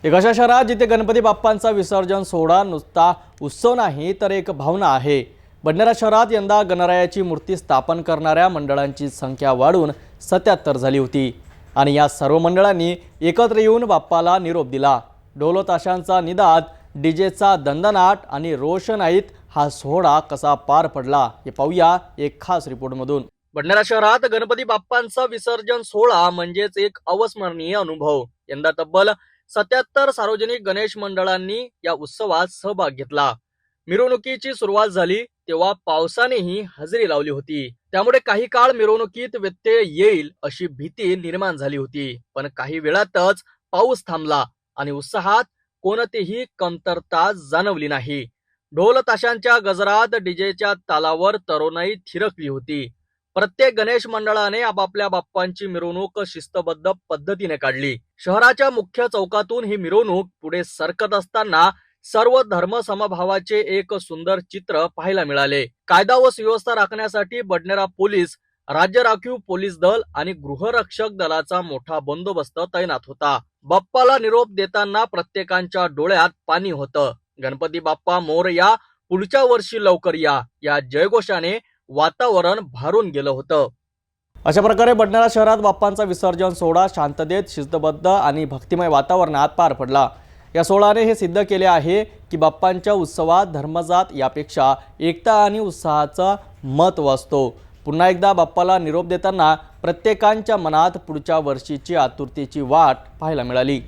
एक अशा शहरात जिथे गणपती बाप्पांचा विसर्जन सोहळा नुसता उत्सव नाही तर एक भावना आहे। बडनेरा शहरात यंदा गणरायाची मूर्ती स्थापन करणाऱ्या मंडळांची संख्या वाढून 77 झाली होती आणि या सर्व मंडळांनी एकत्र येऊन बाप्पाला निरोप दिला। ढोल ताशांचा निनाद, डीजेचा दणदणाट आणि रोषणाईत हा सोहळा कसा पार पडला हे पाहूया एक खास रिपोर्टमधून। बडनेरा शहरात गणपती बाप्पांचा विसर्जन सोहळा म्हणजेच एक अविस्मरणीय अनुभव। यंदा तब्बल 77 सार्वजनिक गणेश मंडळांनी या उत्सवात सहभाग घेतला। मिरवणुकीची सुरुवात झाली तेव्हा पावसानेही हजेरी लावली होती, त्यामुळे काही काळ मिरवणुकीत व्यत्यय येईल अशी भीती निर्माण झाली होती। पण काही वेळातच पाऊस थांबला आणि उत्साहात कोणतीही कमतरता जाणवली नाही। ढोल ताशांच्या गजरात, डीजेच्या तालावर तरुणाई थिरकली होती। प्रत्येक गणेश मंडळाने आपापल्या बाप्पांची मिरवणूक शिस्तबद्ध पद्धतीने काढली। शहराच्या मुख्य चौकातून ही मिरवणूक पुढे सरकत असताना सर्व धर्म समभावाचे एक सुंदर चित्र पाहायला मिळाले। कायदा व सुव्यवस्था राखण्यासाठी बडनेरा पोलीस, राज्य राखीव पोलीस दल आणि गृहरक्षक दलाचा मोठा बंदोबस्त तैनात होता। बाप्पाला निरोप देताना प्रत्येकाच्या डोळ्यात पाणी होतं। गणपती बाप्पा मोरया, पुढच्या वर्षी लवकर या जयघोषाने वातावरण भारून गेलं होतं। अशा प्रकारे बडनेरा शहरात बाप्पांचा विसर्जन सोहळा शांततेत, शिस्तबद्ध आणि भक्तिमय वातावरणात पार पडला। या सोहळ्याने हे सिद्ध केले आहे की बाप्पांच्या उत्सवात धर्मजात यापेक्षा एकता आणि उत्साहाचं महत्त्व असतो। पुन्हा एकदा बाप्पाला निरोप देताना प्रत्येकाच्या मनात पुढच्या वर्षीची आतुरतेची वाट पाहायला मिळाली।